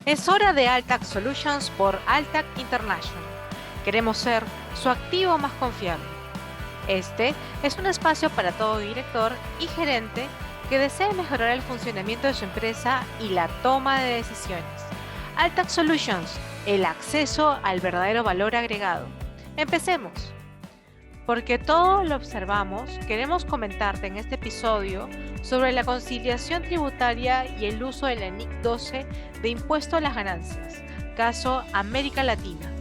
Es hora de Altac Solutions por Altac International. Queremos ser su activo más confiable. Este es un espacio para todo director y gerente que desee mejorar el funcionamiento de su empresa y la toma de decisiones. Altac Solutions, el acceso al verdadero valor agregado. Empecemos. Porque todo lo observamos, queremos comentarte en este episodio sobre la conciliación tributaria y el uso de la NIC 12 de impuesto a las ganancias, caso América Latina.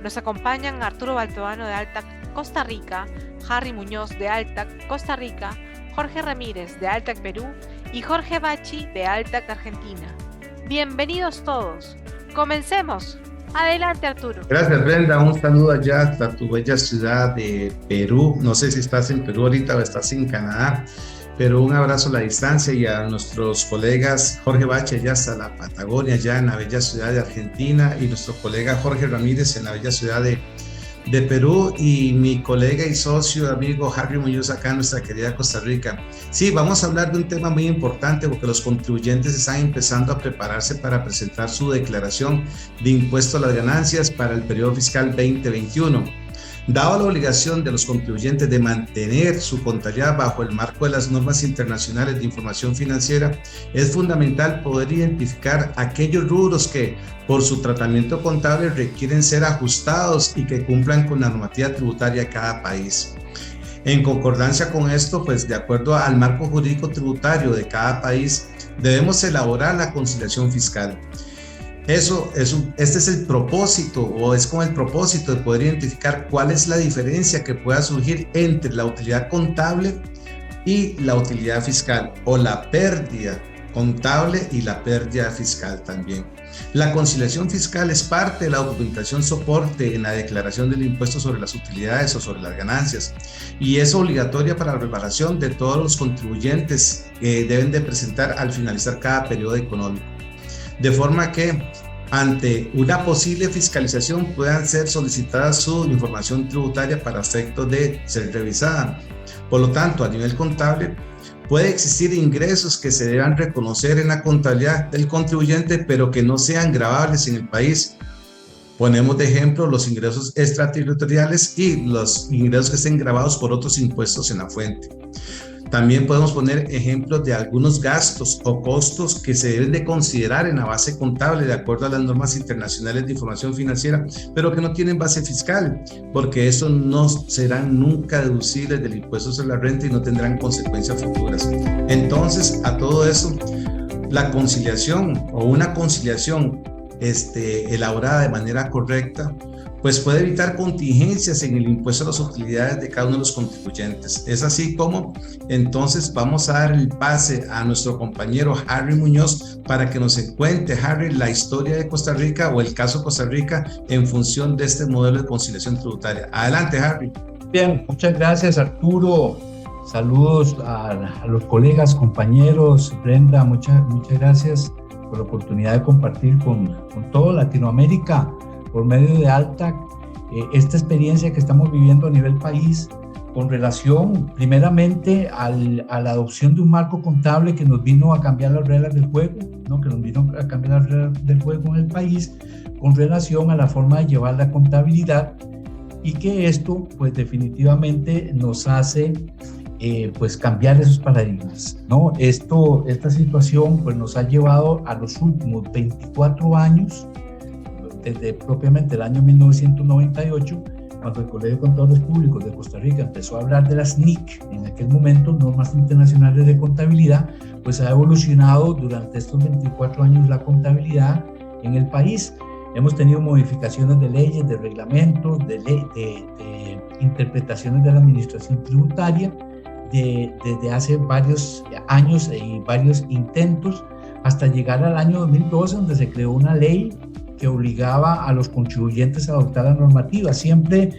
Nos acompañan Arturo Baltoano de Altac Costa Rica, Harry Muñoz de Altac Costa Rica, Jorge Ramírez de Altac Perú y Jorge Bachi de Altac Argentina. Bienvenidos todos. Comencemos. Adelante, Arturo. Gracias, Brenda. Un saludo allá hasta tu bella ciudad de Perú. No sé si estás en Perú ahorita o estás en Canadá, pero un abrazo a la distancia, y a nuestros colegas Jorge Bache allá hasta la Patagonia, allá en la bella ciudad de Argentina, y nuestro colega Jorge Ramírez en la bella ciudad de Perú, y mi colega y socio amigo Harry Muñoz acá en nuestra querida Costa Rica. Sí, vamos a hablar de un tema muy importante porque los contribuyentes están empezando a prepararse para presentar su declaración de impuesto a las ganancias para el periodo fiscal 2021. Dado la obligación de los contribuyentes de mantener su contabilidad bajo el marco de las normas internacionales de información financiera, es fundamental poder identificar aquellos rubros que, por su tratamiento contable, requieren ser ajustados y que cumplan con la normativa tributaria de cada país. En concordancia con esto, pues de acuerdo al marco jurídico tributario de cada país, debemos elaborar la conciliación fiscal. Este es el propósito, o es con el propósito de poder identificar cuál es la diferencia que pueda surgir entre la utilidad contable y la utilidad fiscal, o la pérdida contable y la pérdida fiscal también. La conciliación fiscal es parte de la documentación soporte en la declaración del impuesto sobre las utilidades o sobre las ganancias, y es obligatoria para la preparación de todos los contribuyentes que deben de presentar al finalizar cada periodo económico. De forma que ante una posible fiscalización puedan ser solicitadas su información tributaria para efectos de ser revisada. Por lo tanto, a nivel contable, puede existir ingresos que se deban reconocer en la contabilidad del contribuyente, pero que no sean gravables en el país. Ponemos de ejemplo los ingresos extraterritoriales y los ingresos que estén gravados por otros impuestos en la fuente. También podemos poner ejemplos de algunos gastos o costos que se deben de considerar en la base contable de acuerdo a las normas internacionales de información financiera, pero que no tienen base fiscal, porque estos no serán nunca deducibles del impuesto sobre la renta y no tendrán consecuencias futuras. Entonces, a todo eso, la conciliación o una conciliación elaborada de manera correcta, pues puede evitar contingencias en el impuesto a las utilidades de cada uno de los contribuyentes. Es así como entonces vamos a dar el pase a nuestro compañero Harry Muñoz para que nos cuente, Harry, la historia de Costa Rica o el caso Costa Rica en función de este modelo de conciliación tributaria. Adelante, Harry. Bien, muchas gracias, Arturo. Saludos a los colegas, compañeros. Brenda, muchas gracias por la oportunidad de compartir con toda Latinoamérica por medio de Altac esta experiencia que estamos viviendo a nivel país con relación primeramente a la adopción de un marco contable que nos vino a cambiar las reglas del juego, ¿no? Que nos vino a cambiar las reglas del juego en el país con relación a la forma de llevar la contabilidad, y que esto pues definitivamente nos hace pues cambiar esos paradigmas, ¿no? Esta situación pues nos ha llevado a los últimos 24 años, desde propiamente el año 1998, cuando el Colegio de Contadores Públicos de Costa Rica empezó a hablar de las NIC, en aquel momento, normas internacionales de contabilidad, pues ha evolucionado durante estos 24 años la contabilidad en el país. Hemos tenido modificaciones de leyes, de reglamentos, de interpretaciones de la administración tributaria, desde hace varios años y varios intentos, hasta llegar al año 2012, donde se creó una ley que obligaba a los contribuyentes a adoptar la normativa. Siempre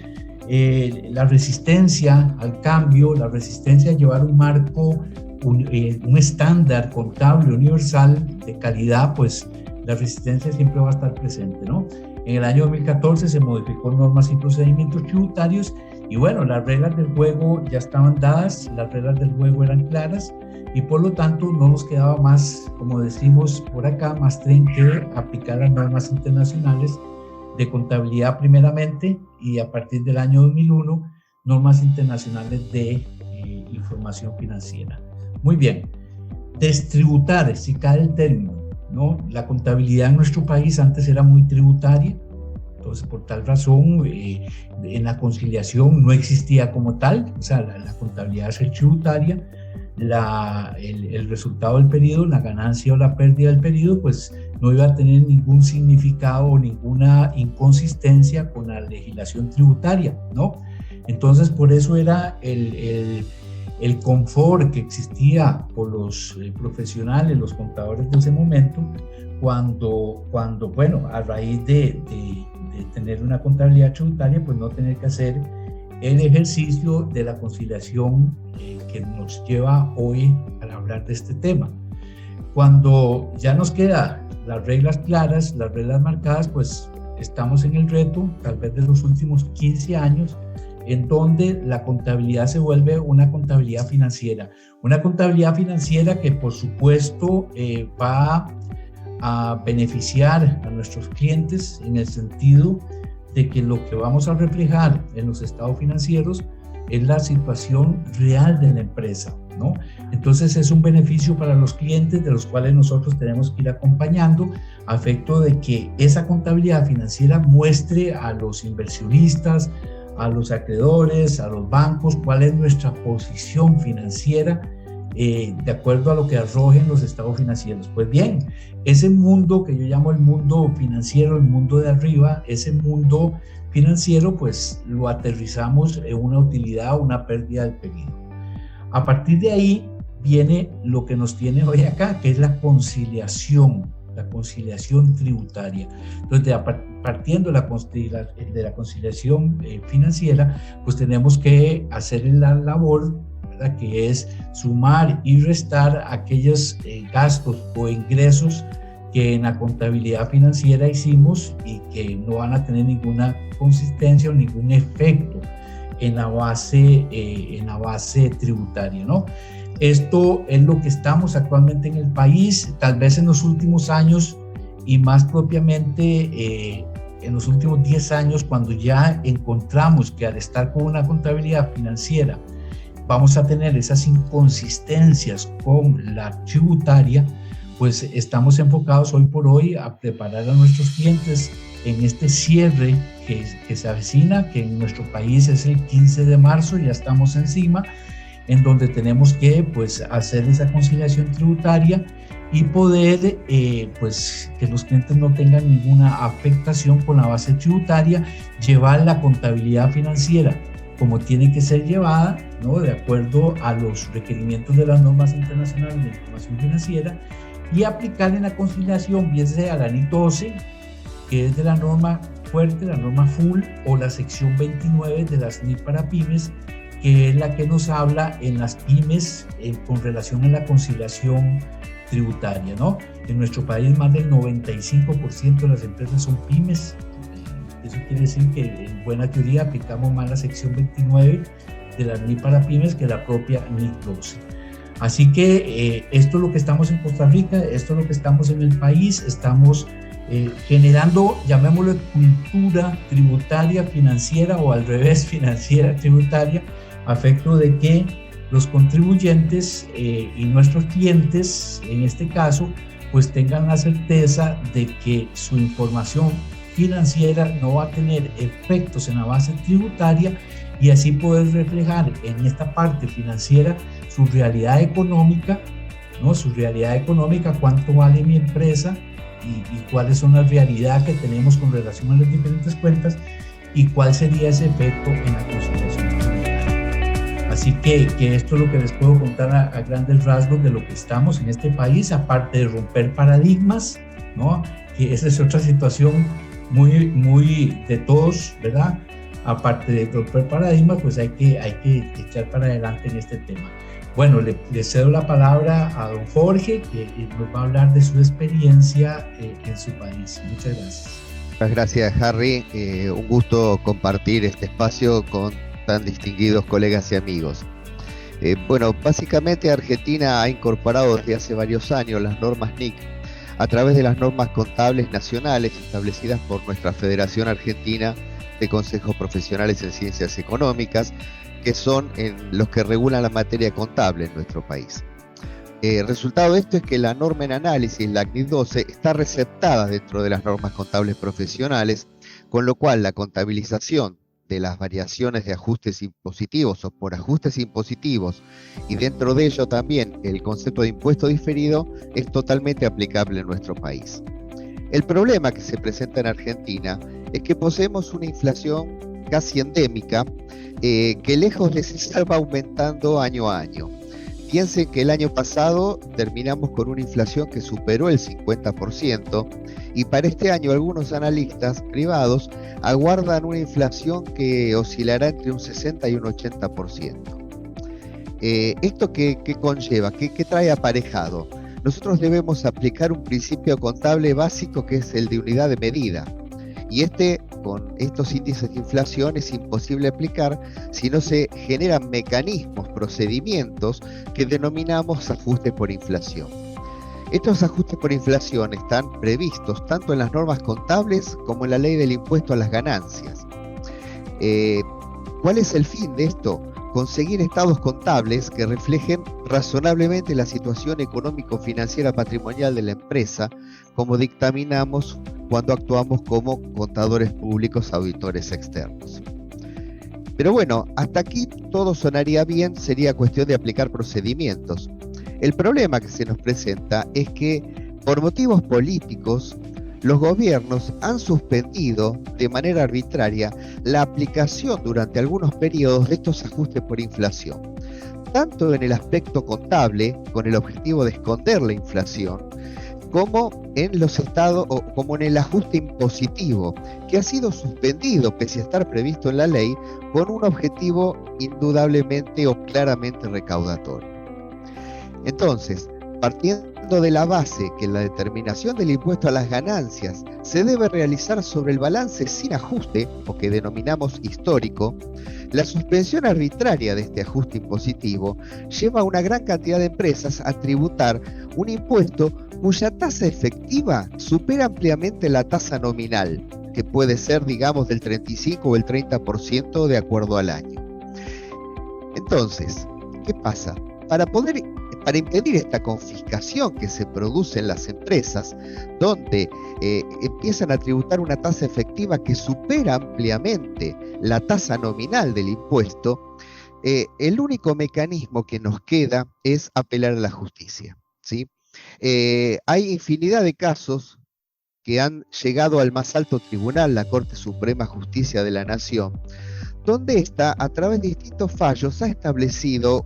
la resistencia al cambio, la resistencia a llevar un marco, un estándar contable universal de calidad, pues la resistencia siempre va a estar presente, ¿no? En el año 2014 se modificó normas y procedimientos tributarios, y bueno, las reglas del juego ya estaban dadas, las reglas del juego eran claras, y por lo tanto no nos quedaba más, como decimos por acá, más tren que aplicar las normas internacionales de contabilidad primeramente, y a partir del año 2001 normas internacionales de información financiera. Muy bien, destributar, si cae el término, ¿no? La contabilidad en nuestro país antes era muy tributaria, entonces por tal razón en la conciliación no existía como tal, o sea, la contabilidad es tributaria, el resultado del periodo, la ganancia o la pérdida del periodo, pues no iba a tener ningún significado o ninguna inconsistencia con la legislación tributaria, ¿no? Entonces por eso era el confort que existía por los profesionales, los contadores de ese momento, cuando bueno, a raíz de tener una contabilidad tributaria, pues no tener que hacer el ejercicio de la conciliación que nos lleva hoy a hablar de este tema. Cuando ya nos quedan las reglas claras, las reglas marcadas, pues estamos en el reto, tal vez de los últimos 15 años, en donde la contabilidad se vuelve una contabilidad financiera. Una contabilidad financiera que por supuesto va a beneficiar a nuestros clientes en el sentido de que lo que vamos a reflejar en los estados financieros es la situación real de la empresa, ¿no? Entonces es un beneficio para los clientes de los cuales nosotros tenemos que ir acompañando a efecto de que esa contabilidad financiera muestre a los inversionistas, a los acreedores, a los bancos, cuál es nuestra posición financiera de acuerdo a lo que arrojen los estados financieros. Pues bien, ese mundo que yo llamo el mundo financiero, el mundo de arriba, ese mundo financiero, pues lo aterrizamos en una utilidad o una pérdida del periodo. A partir de ahí viene lo que nos tiene hoy acá, que es la conciliación tributaria. Entonces, partiendo de la conciliación financiera, pues tenemos que hacer la labor, ¿verdad?, que es sumar y restar aquellos gastos o ingresos que en la contabilidad financiera hicimos y que no van a tener ninguna consistencia o ningún efecto en la base tributaria, ¿no? Esto es lo que estamos actualmente en el país, tal vez en los últimos años y más propiamente en los últimos 10 años, cuando ya encontramos que al estar con una contabilidad financiera vamos a tener esas inconsistencias con la tributaria, pues estamos enfocados hoy por hoy a preparar a nuestros clientes en este cierre que se avecina, que en nuestro país es el 15 de marzo, ya estamos encima, en donde tenemos que pues hacer esa conciliación tributaria y poder pues que los clientes no tengan ninguna afectación con la base tributaria, llevar la contabilidad financiera como tiene que ser llevada, ¿no?, de acuerdo a los requerimientos de las normas internacionales de información financiera, y aplicar en la conciliación bien sea la NIC 12, que es de la norma fuerte, la norma full, o la sección 29 de las NIC para pymes, que es la que nos habla en las pymes con relación a la conciliación tributaria, ¿no? En nuestro país más del 95% de las empresas son pymes. Eso quiere decir que en buena teoría aplicamos más la sección 29 de la NIC para pymes que la propia NIC 12. Así que esto es lo que estamos en Costa Rica, esto es lo que estamos en el país, estamos generando, llamémoslo, cultura tributaria financiera, o al revés, financiera tributaria, a efecto de que los contribuyentes y nuestros clientes, en este caso, pues tengan la certeza de que su información financiera no va a tener efectos en la base tributaria, y así poder reflejar en esta parte financiera su realidad económica, ¿no? Su realidad económica, cuánto vale mi empresa y cuáles son las realidades que tenemos con relación a las diferentes cuentas y cuál sería ese efecto en la conciliación tributaria. Así que esto es lo que les puedo contar a grandes rasgos de lo que estamos en este país, aparte de romper paradigmas, ¿no?, que esa es otra situación muy de todos, ¿verdad? Aparte de romper paradigmas, pues hay que echar para adelante en este tema. Bueno, le cedo la palabra a don Jorge, que nos va a hablar de su experiencia en su país. Muchas gracias. Muchas gracias, Harry. Un gusto compartir este espacio con tan distinguidos colegas y amigos. Bueno, básicamente Argentina ha incorporado desde hace varios años las normas NIC a través de las normas contables nacionales establecidas por nuestra Federación Argentina de Consejos Profesionales en Ciencias Económicas, que son los que regulan la materia contable en nuestro país. Resultado de esto es que la norma en análisis, la CNIC 12, está receptada dentro de las normas contables profesionales, con lo cual la contabilización de las variaciones de ajustes impositivos o por ajustes impositivos, y dentro de ello también el concepto de impuesto diferido, es totalmente aplicable en nuestro país. El problema que se presenta en Argentina es que poseemos una inflación casi endémica que lejos de cesar va aumentando año a año. Piensen que el año pasado terminamos con una inflación que superó el 50% y para este año algunos analistas privados aguardan una inflación que oscilará entre un 60 y un 80%. ¿Esto qué conlleva? ¿Qué trae aparejado? Nosotros debemos aplicar un principio contable básico que es el de unidad de medida. Y con estos índices de inflación es imposible aplicar si no se generan mecanismos, procedimientos que denominamos ajustes por inflación. Estos ajustes por inflación están previstos tanto en las normas contables como en la ley del impuesto a las ganancias. ¿Cuál es el fin de esto? Conseguir estados contables que reflejen razonablemente la situación económico-financiera patrimonial de la empresa, como dictaminamos cuando actuamos como contadores públicos auditores externos. Pero bueno, hasta aquí todo sonaría bien, sería cuestión de aplicar procedimientos. El problema que se nos presenta es que por motivos políticos, los gobiernos han suspendido de manera arbitraria la aplicación durante algunos periodos de estos ajustes por inflación, tanto en el aspecto contable, con el objetivo de esconder la inflación, como en los estados o como en el ajuste impositivo, que ha sido suspendido pese a estar previsto en la ley con un objetivo indudablemente o claramente recaudatorio. Entonces, partiendo de la base que la determinación del impuesto a las ganancias se debe realizar sobre el balance sin ajuste, o que denominamos histórico, la suspensión arbitraria de este ajuste impositivo lleva a una gran cantidad de empresas a tributar un impuesto cuya tasa efectiva supera ampliamente la tasa nominal, que puede ser, digamos, del 35 o el 30% de acuerdo al año. Entonces, ¿qué pasa? Para impedir esta confiscación que se produce en las empresas, donde empiezan a tributar una tasa efectiva que supera ampliamente la tasa nominal del impuesto, el único mecanismo que nos queda es apelar a la justicia, ¿sí? Hay infinidad de casos que han llegado al más alto tribunal, la Corte Suprema de Justicia de la Nación, donde esta, a través de distintos fallos, ha establecido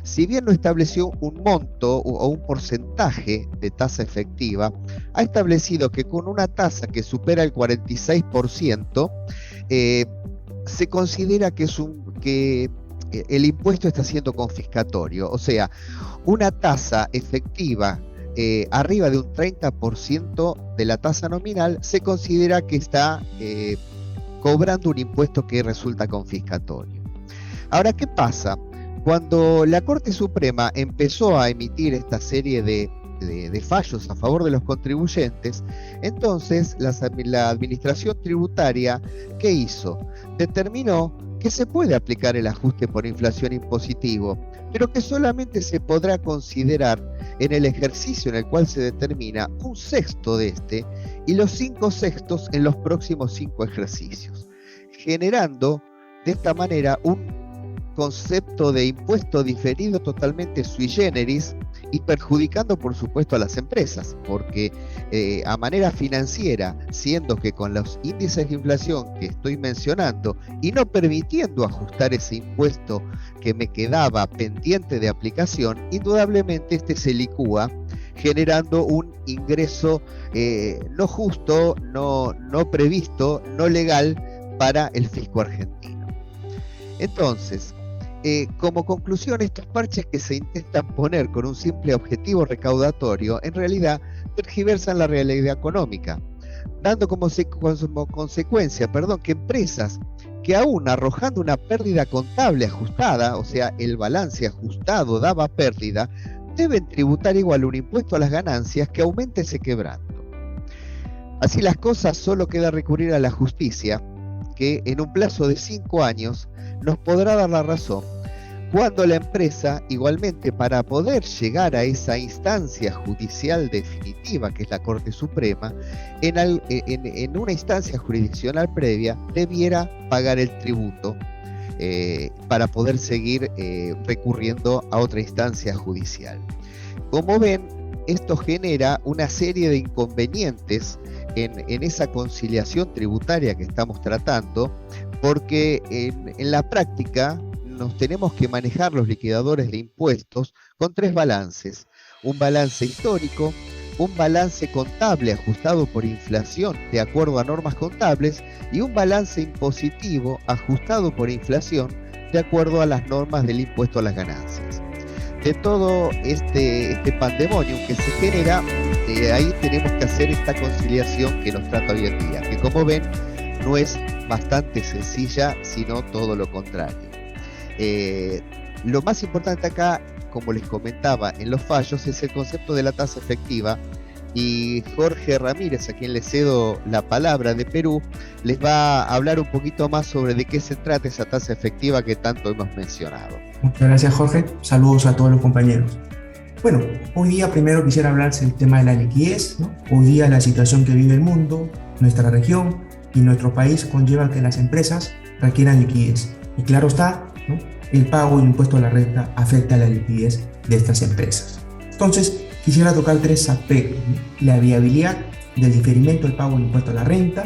si bien no estableció un monto o un porcentaje de tasa efectiva, ha establecido que con una tasa que supera el 46%, se considera que el impuesto está siendo confiscatorio. O sea, una tasa efectiva arriba de un 30% de la tasa nominal se considera que está cobrando un impuesto que resulta confiscatorio. Ahora, ¿qué pasa? Cuando la Corte Suprema empezó a emitir esta serie de fallos a favor de los contribuyentes, entonces la Administración Tributaria, ¿qué hizo? Determinó que se puede aplicar el ajuste por inflación impositivo, pero que solamente se podrá considerar en el ejercicio en el cual se determina un sexto de este y los 5 sextos en los próximos 5 ejercicios, generando de esta manera un concepto de impuesto diferido totalmente sui generis y perjudicando por supuesto a las empresas, porque a manera financiera, siendo que con los índices de inflación que estoy mencionando y no permitiendo ajustar ese impuesto que me quedaba pendiente de aplicación, indudablemente este se licúa generando un ingreso no justo, no previsto, no legal para el fisco argentino. Entonces, como conclusión, estos parches que se intentan poner con un simple objetivo recaudatorio, en realidad tergiversan la realidad económica, dando como consecuencia que empresas que aún arrojando una pérdida contable ajustada, o sea, el balance ajustado daba pérdida, deben tributar igual un impuesto a las ganancias que aumente ese quebranto. Así las cosas, solo queda recurrir a la justicia, que en un plazo de 5 años nos podrá dar la razón, cuando la empresa, igualmente para poder llegar a esa instancia judicial definitiva, que es la Corte Suprema, en una instancia jurisdiccional previa, debiera pagar el tributo para poder seguir recurriendo a otra instancia judicial. Como ven, esto genera una serie de inconvenientes en esa conciliación tributaria que estamos tratando, porque en la práctica nos tenemos que manejar los liquidadores de impuestos con 3 balances: un balance histórico, un balance contable ajustado por inflación de acuerdo a normas contables y un balance impositivo ajustado por inflación de acuerdo a las normas del impuesto a las ganancias. De todo este pandemonium que se genera, ahí tenemos que hacer esta conciliación que nos trata hoy en día, que como ven no es bastante sencilla, sino todo lo contrario. Lo más importante acá, como les comentaba en los fallos, es el concepto de la tasa efectiva, y Jorge Ramírez, a quien le cedo la palabra de Perú, les va a hablar un poquito más sobre de qué se trata esa tasa efectiva que tanto hemos mencionado. Muchas gracias, Jorge. Saludos a todos los compañeros. Bueno, hoy día primero quisiera hablar del tema de la liquidez, ¿no? Hoy día la situación que vive el mundo, nuestra región y nuestro país conlleva que las empresas requieran liquidez. Y claro está, ¿no? El pago del impuesto a la renta afecta a la liquidez de estas empresas. Entonces, quisiera tocar 3 aspectos, ¿no? La viabilidad del diferimiento del pago del impuesto a la renta,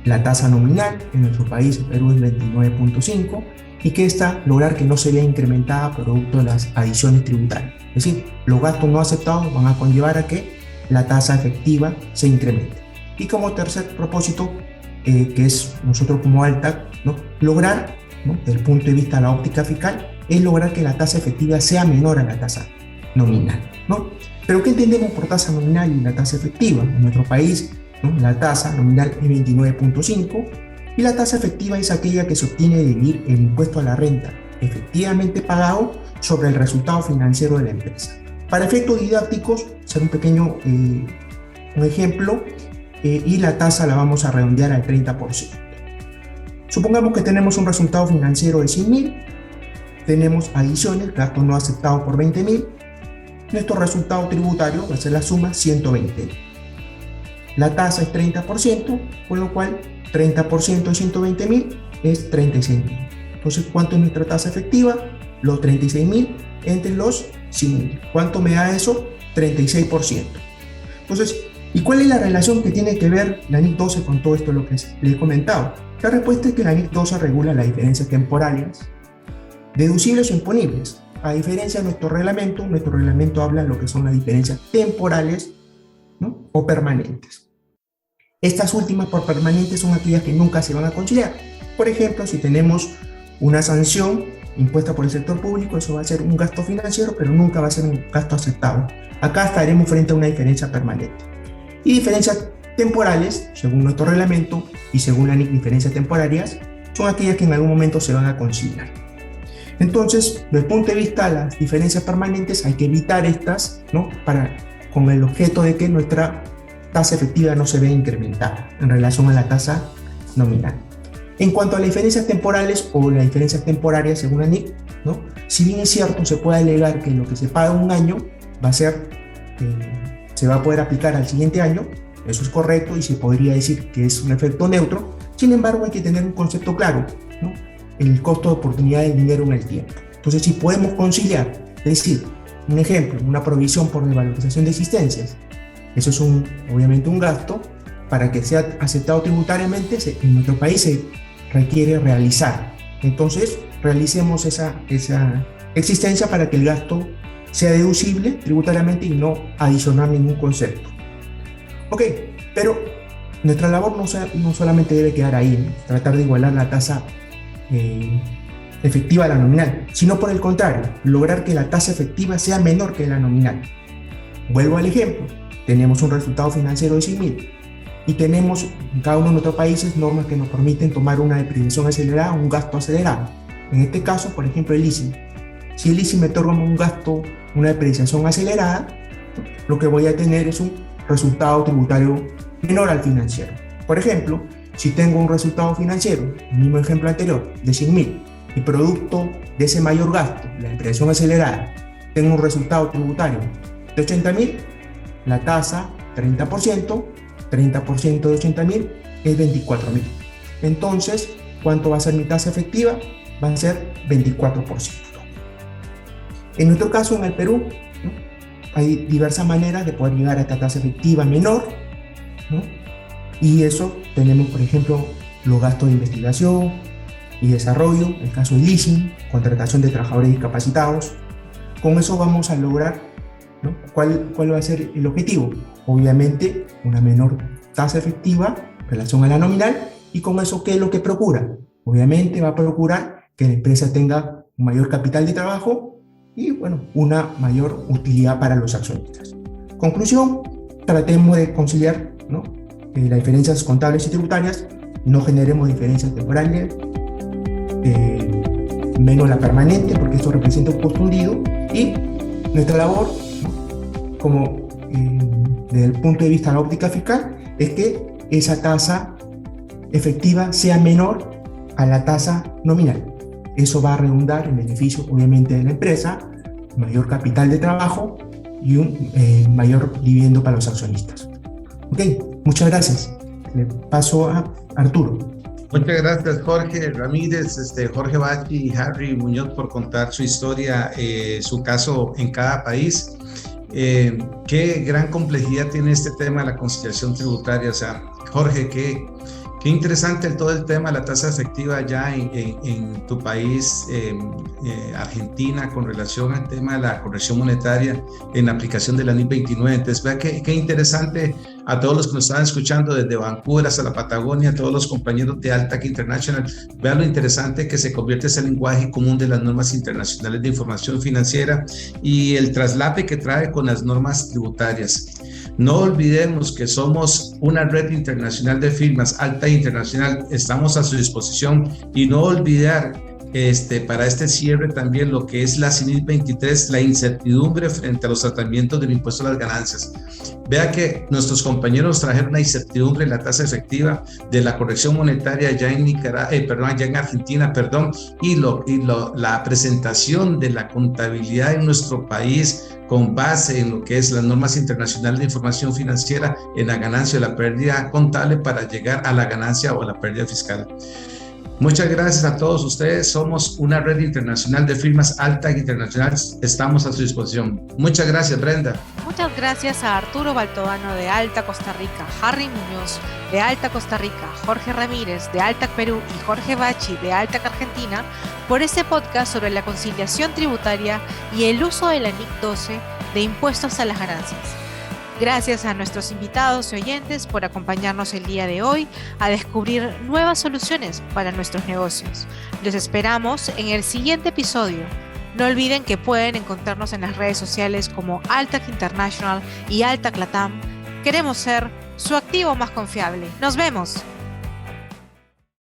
la tasa nominal, en nuestro país, en Perú, es 29.5, y que lograr que no se vea incrementada producto de las adiciones tributarias. Es decir, los gastos no aceptados van a conllevar a que la tasa efectiva se incremente. Y como tercer propósito, que es nosotros como ALTAC, ¿no? Lograr, ¿no? Desde el punto de vista de la óptica fiscal, es lograr que la tasa efectiva sea menor a la tasa nominal, ¿no? Pero ¿qué entendemos por tasa nominal y la tasa efectiva? En nuestro país, ¿no? La tasa nominal es 29.5 y la tasa efectiva es aquella que se obtiene de dividir el impuesto a la renta efectivamente pagado sobre el resultado financiero de la empresa. Para efectos didácticos, hacer un pequeño un ejemplo, y la tasa la vamos a redondear al 30%. Supongamos que tenemos un resultado financiero de 100.000, tenemos adiciones, gastos no aceptados por 20.000, nuestro resultado tributario va a ser la suma 120.000. La tasa es 30%, con lo cual 30% de 120.000 es 36.000. Entonces, ¿cuánto es nuestra tasa efectiva? Los 36.000 entre los 100.000. ¿Cuánto me da eso? 36%. Entonces, ¿y cuál es la relación que tiene que ver la NIC 12 con todo esto lo que les he comentado? La respuesta es que la NIC 12 regula las diferencias temporales, deducibles o imponibles. A diferencia de nuestro reglamento habla de lo que son las diferencias temporales, ¿no? O permanentes. Estas últimas por permanentes son aquellas que nunca se van a conciliar. Por ejemplo, si tenemos una sanción impuesta por el sector público, eso va a ser un gasto financiero, pero nunca va a ser un gasto aceptado. Acá estaremos frente a una diferencia permanente. Y diferencias temporales, según nuestro reglamento y según la NIC, diferencias temporarias, son aquellas que en algún momento se van a conciliar. Entonces, desde el punto de vista de las diferencias permanentes, hay que evitar estas, ¿no? Con el objeto de que nuestra tasa efectiva no se vea incrementada en relación a la tasa nominal. En cuanto a las diferencias temporales o las diferencias temporarias, según la NIC, ¿no? Si bien es cierto, se puede alegar que lo que se paga un año se va a poder aplicar al siguiente año, eso es correcto y se podría decir que es un efecto neutro. Sin embargo, hay que tener un concepto claro, ¿no? El costo de oportunidad del dinero en el tiempo. Entonces, si podemos conciliar, es decir, un ejemplo, una provisión por desvalorización de existencias, eso es obviamente un gasto, para que sea aceptado tributariamente, en nuestro país se requiere realizar. Entonces, realicemos esa existencia para que el gasto sea deducible tributariamente y no adicionar ningún concepto. Ok, pero nuestra labor no solamente debe quedar ahí, ¿no? Tratar de igualar la tasa efectiva a la nominal, sino por el contrario, lograr que la tasa efectiva sea menor que la nominal. Vuelvo al ejemplo, tenemos un resultado financiero de 100.000, Y tenemos en cada uno de nuestros países normas que nos permiten tomar una depreciación acelerada o un gasto acelerado. En este caso, por ejemplo, el leasing. Si el leasing me otorga un gasto, una depreciación acelerada, lo que voy a tener es un resultado tributario menor al financiero. Por ejemplo, si tengo un resultado financiero, el mismo ejemplo anterior, de 100.000, y producto de ese mayor gasto, la depreciación acelerada, tengo un resultado tributario de 80.000, la tasa 30% de 80.000 es 24.000. Entonces, ¿cuánto va a ser mi tasa efectiva? Va a ser 24%. En nuestro caso, en el Perú, ¿no?, hay diversas maneras de poder llegar a esta tasa efectiva menor, ¿no? Y eso tenemos, por ejemplo, los gastos de investigación y desarrollo, el caso del leasing, contratación de trabajadores discapacitados. Con eso vamos a lograr, ¿no?, ¿cuál va a ser el objetivo? Obviamente, una menor tasa efectiva en relación a la nominal, y con eso, ¿qué es lo que procura? Obviamente va a procurar que la empresa tenga un mayor capital de trabajo y, bueno, una mayor utilidad para los accionistas. Conclusión, tratemos de conciliar, ¿no?, las diferencias contables y tributarias, no generemos diferencias temporales, menos la permanente, porque esto representa un costo hundido, y nuestra labor, ¿no?, como desde el punto de vista de la óptica fiscal, es que esa tasa efectiva sea menor a la tasa nominal. Eso va a redundar en beneficio, obviamente, de la empresa, mayor capital de trabajo y un mayor dividendo para los accionistas. Ok, muchas gracias. Le paso a Arturo. Muchas gracias, Jorge Ramírez, Jorge Bachi y Harry Muñoz, por contar su historia, su caso en cada país. Qué gran complejidad tiene este tema de la conciliación tributaria. O sea, Jorge, qué interesante todo el tema de la tasa efectiva ya en tu país, Argentina, con relación al tema de la corrección monetaria en la aplicación de la NIF 29. Entonces, vea qué interesante a todos los que nos están escuchando desde Vancouver hasta la Patagonia, a todos los compañeros de Altac International. Vean lo interesante que se convierte ese lenguaje común de las normas internacionales de información financiera y el traslape que trae con las normas tributarias. No olvidemos que somos una red internacional de firmas, Altac Internacional, estamos a su disposición, y no olvidar para este cierre también lo que es la CINIS 23, la incertidumbre frente a los tratamientos del impuesto a las ganancias. Vea que nuestros compañeros trajeron una incertidumbre en la tasa efectiva de la corrección monetaria ya en ya en Argentina, y la presentación de la contabilidad en nuestro país con base en lo que es las normas internacionales de información financiera en la ganancia o la pérdida contable para llegar a la ganancia o a la pérdida fiscal. Muchas gracias a todos ustedes. Somos una red internacional de firmas Altac Internacional. Estamos a su disposición. Muchas gracias, Brenda. Muchas gracias a Arturo Baltodano de Altac Costa Rica, Harry Muñoz de Altac Costa Rica, Jorge Ramírez de Altac Perú y Jorge Bachi de Altac Argentina por este podcast sobre la conciliación tributaria y el uso de la NIC 12 de impuestos a las ganancias. Gracias a nuestros invitados y oyentes por acompañarnos el día de hoy a descubrir nuevas soluciones para nuestros negocios. Los esperamos en el siguiente episodio. No olviden que pueden encontrarnos en las redes sociales como Altac International y Altac Latam. Queremos ser su activo más confiable. ¡Nos vemos!